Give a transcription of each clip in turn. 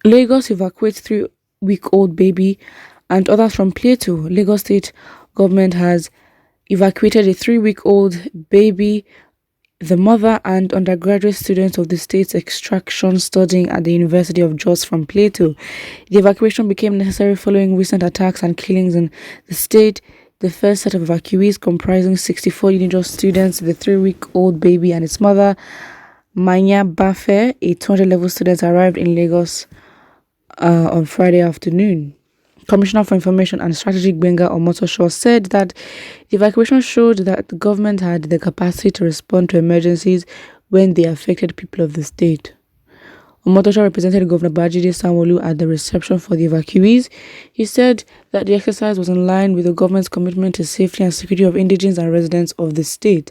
Lagos evacuates 3-week-old baby and others from Plateau. Lagos State government has evacuated a 3-week-old baby, the mother, and undergraduate students of the state's extraction studying at the University of Jos from Plateau. The evacuation became necessary following recent attacks and killings in the state. The first set of evacuees, comprising 64 Unijos students, the 3-week-old baby and its mother, Manya Bafe, a 200-level student, arrived in Lagos on Friday afternoon. Commissioner for Information and Strategy Gbenga Omotosho said that the evacuation showed that the government had the capacity to respond to emergencies when they affected people of the state. Omotosho represented Governor Babajide Sanwo-Olu at the reception for the evacuees. He said that the exercise was in line with the government's commitment to safety and security of indigents and residents of the state.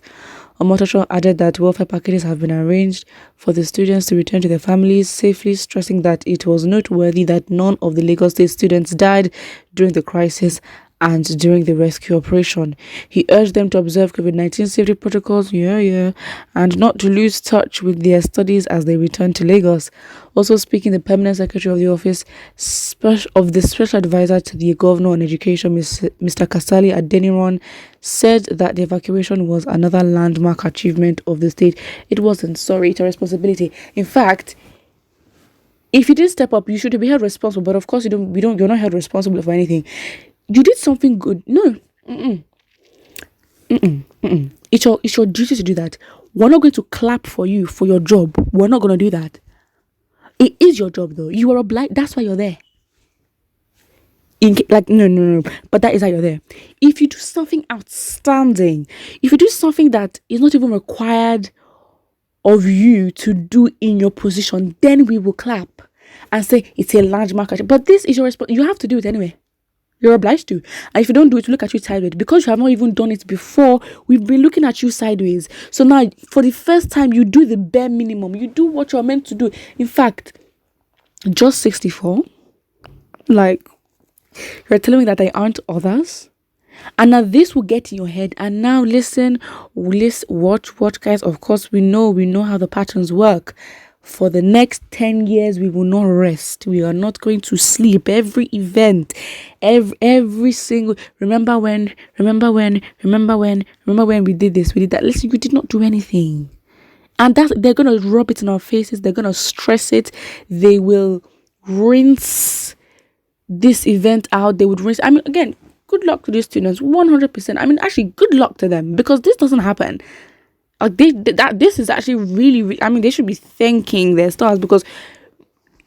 Omotosho added that welfare packages have been arranged for the students to return to their families safely, stressing that it was noteworthy that none of the Lagos State students died during the crisis and during the rescue operation. He urged them to observe COVID-19 safety protocols, and not to lose touch with their studies as they return to Lagos. Also speaking, the permanent secretary of the office of the special advisor to the governor on education, Mr. Kasali Adeniran, said that the evacuation was another landmark achievement of the state. It wasn't, sorry, it's a responsibility. In fact, if you didn't step up, you should be held responsible. But of course, you're not held responsible for anything. You did something good. No. It's your duty to do that. We're not going to clap for you for your job. We're not going to do that. It is your job, though. You are obliged. That's why you're there. No. But that is why you're there. If you do something outstanding, if you do something that is not even required of you to do in your position, then we will clap and say it's a large market. But this is your responsibility. You have to do it anyway. You're obliged to. And if you don't do it, we look at you sideways. Because you have not even done it before, we've been looking at you sideways. So now, for the first time, you do the bare minimum. You do what you're meant to do. In fact, just 64. Like, you're telling me that there aren't others? And now this will get in your head. And now listen, watch, guys. Of course, we know how the patterns work. For the next 10 years, we will not rest. We are not going to sleep. Every event, every single. Remember when we did this, we did that. Listen, you did not do anything, and they're gonna rub it in our faces. They're gonna stress it. They will rinse this event out. They would rinse. I mean, again, good luck to these students. 100%. I mean, actually, good luck to them because this doesn't happen. This is actually really, I mean, they should be thanking their stars because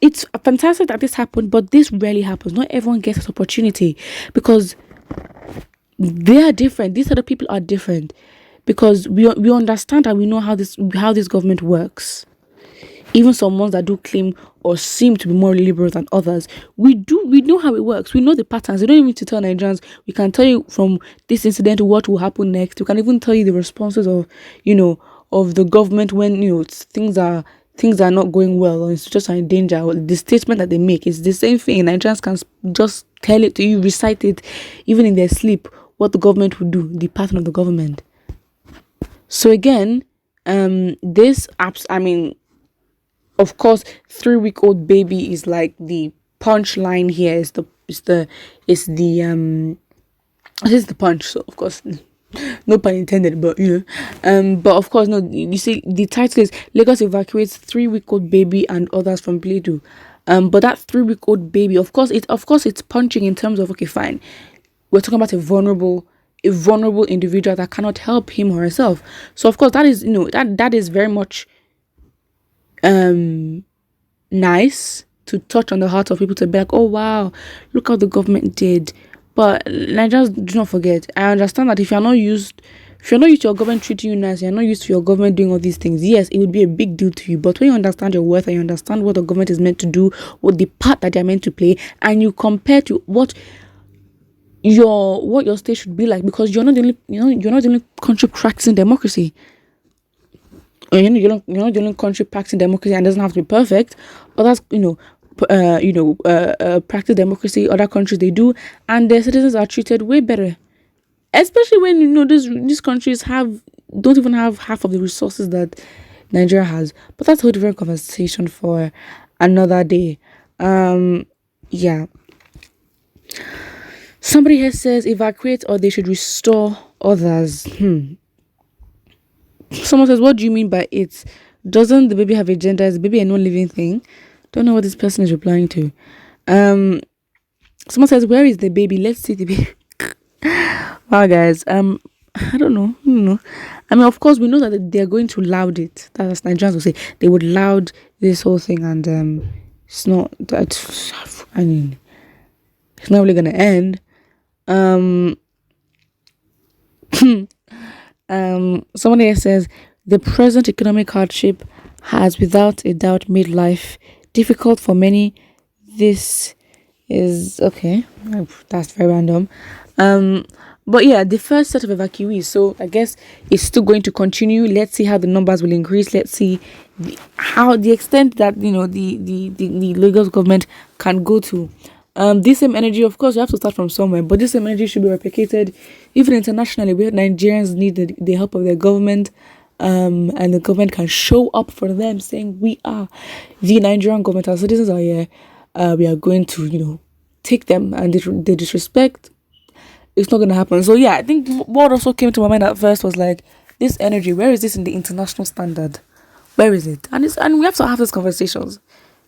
it's fantastic that this happened, but this rarely happens. Not everyone gets this opportunity because they are different. These other people are different because we understand and we know how this government works. Even some ones that do claim or seem to be more liberal than others, we know how it works. We know the patterns. They don't even need to tell Nigerians. We can tell you from this incident what will happen next. We can even tell you the responses of the government when things are not going well or it's just in danger. The statement that they make is the same thing. Nigerians can just tell it to you, recite it, even in their sleep, what the government would do, the pattern of the government. So again, this apps. I mean. Of course, 3-week-old baby is like the punchline here. Is the punch. So of course, no pun intended. But but of course, no. You see, the title is Lagos evacuates 3-week-old baby and others from Plateau. But that 3-week-old baby, of course, it's punching in terms of okay, fine. We're talking about a vulnerable individual that cannot help him or herself. So of course, that is that is very much nice to touch on the heart of people to be like, oh wow, look how the government did. But Nigerians, do not forget, I understand that if you're not used to your government treating you nice, you're not used to your government doing all these things, yes, it would be a big deal to you. But when you understand your worth and you understand what the government is meant to do, what the part that they're meant to play, and you compare to what your state should be like, because you're not the only country practicing democracy. You're not the only country practicing democracy, and it doesn't have to be perfect. Others, practice democracy. Other countries they do, and their citizens are treated way better. Especially when these countries don't even have half of the resources that Nigeria has. But that's a whole different conversation for another day. Yeah. Somebody here says evacuate or they should restore others. Someone says, what do you mean by it? Doesn't the baby have a gender? Is the baby a non-living thing? Don't know what this person is replying to. Someone says, where is the baby? Let's see the baby. Wow, guys. I don't know. I mean, of course, we know that they're going to loud it. That's what Nigerians will say. They would loud this whole thing, and it's not that. I mean, it's not really gonna end. Someone here says the present economic hardship has without a doubt made life difficult for many. This is okay. That's very random. But yeah, the first set of evacuees. So I guess it's still going to continue. Let's see how the numbers will increase. Let's see how the extent that the Lagos government can go to. This same energy, of course, you have to start from somewhere, but this same energy should be replicated even internationally, where Nigerians need the help of their government, and the government can show up for them, saying, we are the Nigerian government, our citizens are here, we are going to, take them, and the disrespect, it's not going to happen. So yeah, I think what also came to my mind at first was like, this energy, where is this in the international standard? Where is it? And we have to have these conversations.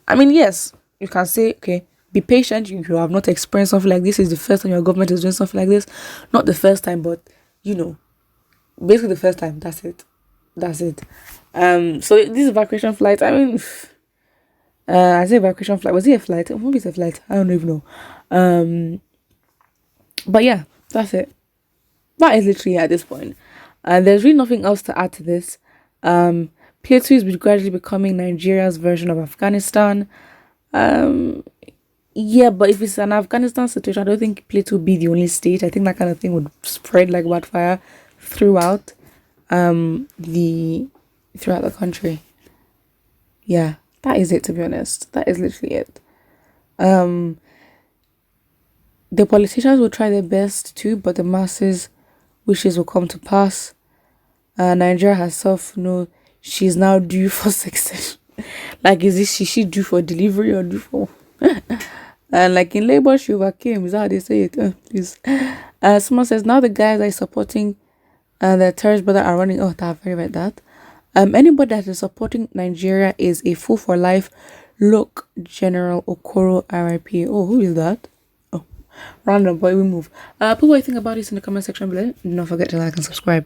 I mean, yes, you can say, okay, be patient. You have not experienced something like this. It's the first time your government is doing something like this. Not the first time, but basically the first time. That's it. So this evacuation flight. I mean, I say evacuation flight. Was it a flight? Maybe it's a flight. I don't even know. But yeah, that's it. That is literally at this point. There's really nothing else to add to this. Plateau is gradually becoming Nigeria's version of Afghanistan. Yeah, but if it's an Afghanistan situation, I don't think Plateau will be the only state. I think that kind of thing would spread like wildfire throughout the country. Yeah, that is it, to be honest. That is literally it. The politicians will try their best too, but the masses' wishes will come to pass. Nigeria herself knows she's now due for succession. Like, is she due for delivery or due for... And like in labor, she overcame. Is that how they say it? Please. Someone says, now the guys that are supporting the terrorist brother are running. Oh, I've very read that. Anybody that is supporting Nigeria is a fool for life. Look, General Okoro RIP. Oh, who is that? Oh, random, but we move. Put what you think about this in the comment section below. Don't forget to like and subscribe.